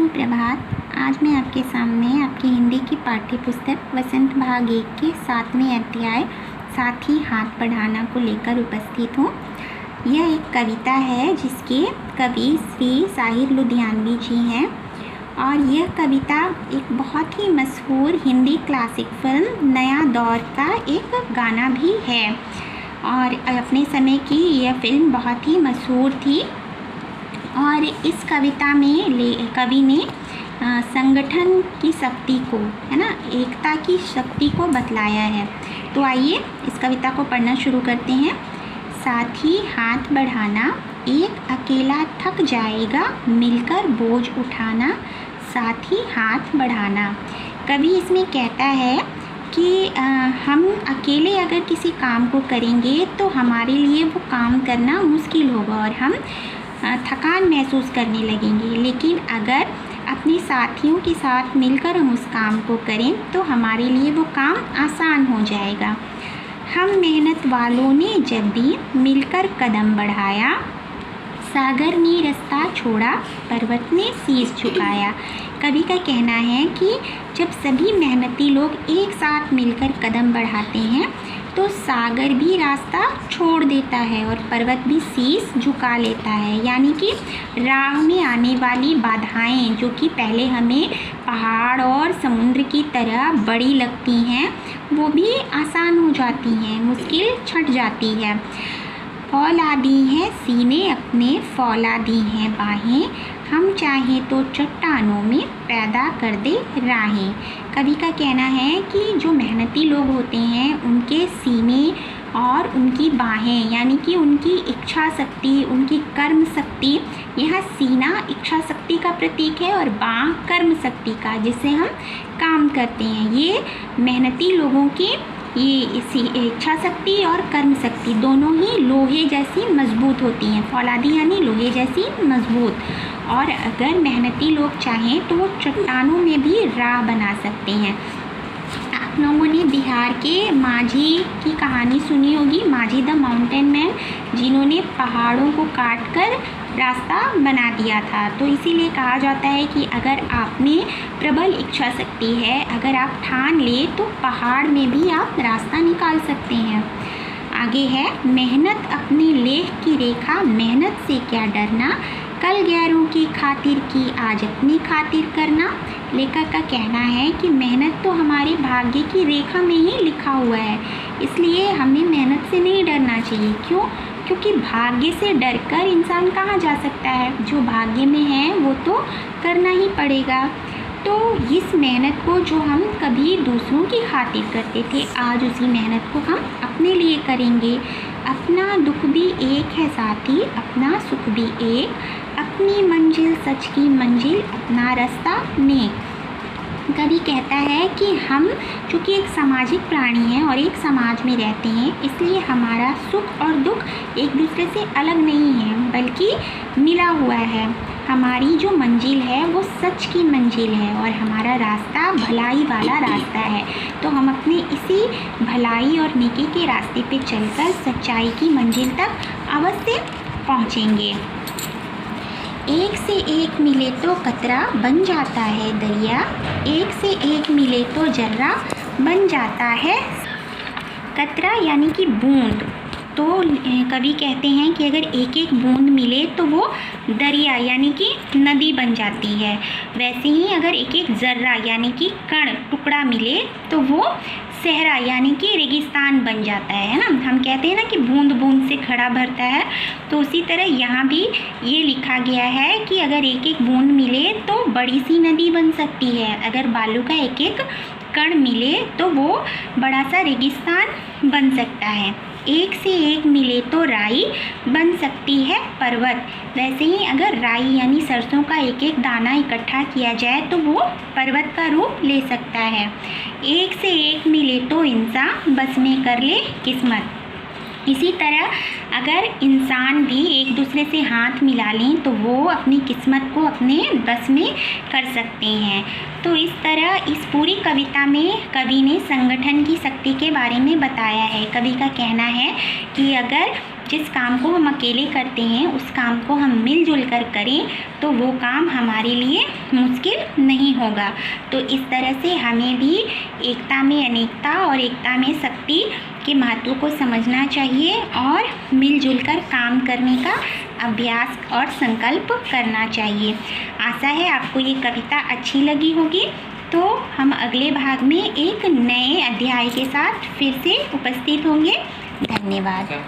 सुप्रभात। आज मैं आपके सामने आपकी हिंदी की पाठ्य पुस्तक वसंत भाग 1 के 7वें अध्याय साथ ही हाथ बढ़ाना को लेकर उपस्थित हूँ। यह एक कविता है जिसके कवि श्री साहिर लुधियानवी जी हैं और यह कविता एक बहुत ही मशहूर हिंदी क्लासिक फिल्म नया दौर का एक गाना भी है और अपने समय की यह फिल्म बहुत ही मशहूर थी। और इस कविता में कवि ने संगठन की शक्ति को, है ना, एकता की शक्ति को बतलाया है। तो आइए इस कविता को पढ़ना शुरू करते हैं। साथ ही हाथ बढ़ाना, एक अकेला थक जाएगा, मिलकर बोझ उठाना, साथ ही हाथ बढ़ाना। कवि इसमें कहता है कि हम अकेले अगर किसी काम को करेंगे तो हमारे लिए वो काम करना मुश्किल होगा और हम थकान महसूस करने लगेंगे, लेकिन अगर अपने साथियों के साथ मिलकर हम उस काम को करें तो हमारे लिए वो काम आसान हो जाएगा। हम मेहनत वालों ने जब भी मिलकर कदम बढ़ाया, सागर ने रास्ता छोड़ा, पर्वत ने शीश झुकाया। कवि का कहना है कि जब सभी मेहनती लोग एक साथ मिलकर कदम बढ़ाते हैं तो सागर भी रास्ता छोड़ देता है और पर्वत भी शीश झुका लेता है। यानी कि राह में आने वाली बाधाएं जो कि पहले हमें पहाड़ और समुद्र की तरह बड़ी लगती हैं वो भी आसान हो जाती हैं, मुश्किल छट जाती है। फौला दी हैं सीने अपने, फौला दी हैं बाहें, हम चाहें तो चट्टानों में पैदा कर दे राहें। कवि का कहना है कि जो मेहनती लोग होते हैं उनके सीने और उनकी बाहें, यानी कि उनकी इच्छा शक्ति, उनकी कर्म शक्ति, यह सीना इच्छा शक्ति का प्रतीक है और बाँह कर्म शक्ति का, जिससे हम काम करते हैं। ये मेहनती लोगों की ये इसी इच्छा शक्ति और कर्म शक्ति दोनों ही लोहे जैसी मजबूत होती हैं। फौलादी यानी लोहे जैसी मजबूत। और अगर मेहनती लोग चाहें तो वो चट्टानों में भी राह बना सकते हैं। आप लोगों ने बिहार के माझी की कहानी सुनी होगी, माझी द माउंटेन मैन, जिन्होंने पहाड़ों को काट कर रास्ता बना दिया था। तो इसीलिए कहा जाता है कि अगर आप में प्रबल इच्छा शक्ति है, अगर आप ठान ले तो पहाड़ में भी आप रास्ता निकाल सकते हैं। आगे है, मेहनत अपनी लेख की रेखा, मेहनत से क्या डरना, कल गैरों की खातिर की आज अपनी खातिर करना। लेखक का कहना है कि मेहनत तो हमारे भाग्य की रेखा में ही लिखा हुआ है, इसलिए हमें मेहनत से नहीं डरना चाहिए। क्यों? क्योंकि भाग्य से डरकर इंसान कहाँ जा सकता है, जो भाग्य में है वो तो करना ही पड़ेगा। तो इस मेहनत को जो हम कभी दूसरों की खातिर करते थे, आज उसी मेहनत को हम अपने लिए करेंगे। अपना दुख भी एक है साथी, अपना सुख भी एक, अपनी मंजिल सच की मंजिल, अपना रास्ता नेक। कवि कहता है कि हम चूँकि एक सामाजिक प्राणी हैं और एक समाज में रहते हैं, इसलिए हमारा सुख और दुख एक दूसरे से अलग नहीं है बल्कि मिला हुआ है। हमारी जो मंजिल है वो सच की मंजिल है और हमारा रास्ता भलाई वाला रास्ता है। तो हम अपने इसी भलाई और नेकी के रास्ते पे चलकर सच्चाई की मंजिल तक अवश्य पहुँचेंगे। एक से एक मिले तो कतरा बन जाता है दरिया, एक से एक मिले तो जर्रा बन जाता है कतरा, यानी कि बूंद। तो कवि कहते हैं कि अगर एक एक बूंद मिले तो वो दरिया यानी कि नदी बन जाती है। वैसे ही अगर एक एक जर्रा यानी कि कण टुकड़ा मिले तो वो सहरा यानी कि रेगिस्तान बन जाता है ना। हम कहते हैं ना कि बूंद बूंद से घड़ा भरता है, तो उसी तरह यहाँ भी ये लिखा गया है कि अगर एक एक बूंद मिले तो बड़ी सी नदी बन सकती है, अगर बालू का एक एक कण मिले तो वो बड़ा सा रेगिस्तान बन सकता है। एक से एक मिले तो राई बन सकती है पर्वत। वैसे ही अगर राई यानी सरसों का एक एक दाना इकट्ठा किया जाए तो वो पर्वत का रूप ले सकता है। एक से एक मिले तो इंसान बस में कर ले किस्मत। इसी तरह अगर इंसान भी एक दूसरे से हाथ मिला लें तो वो अपनी किस्मत को अपने बस में कर सकते हैं। तो इस तरह इस पूरी कविता में कवि ने संगठन की शक्ति के बारे में बताया है। कवि का कहना है कि अगर जिस काम को हम अकेले करते हैं उस काम को हम मिलजुल कर करें तो वो काम हमारे लिए मुश्किल नहीं होगा। तो इस तरह से हमें भी एकता में अनेकता और एकता में शक्ति के महत्व को समझना चाहिए और मिलजुल कर काम करने का अभ्यास और संकल्प करना चाहिए। आशा है आपको ये कविता अच्छी लगी होगी। तो हम अगले भाग में एक नए अध्याय के साथ फिर से उपस्थित होंगे। धन्यवाद।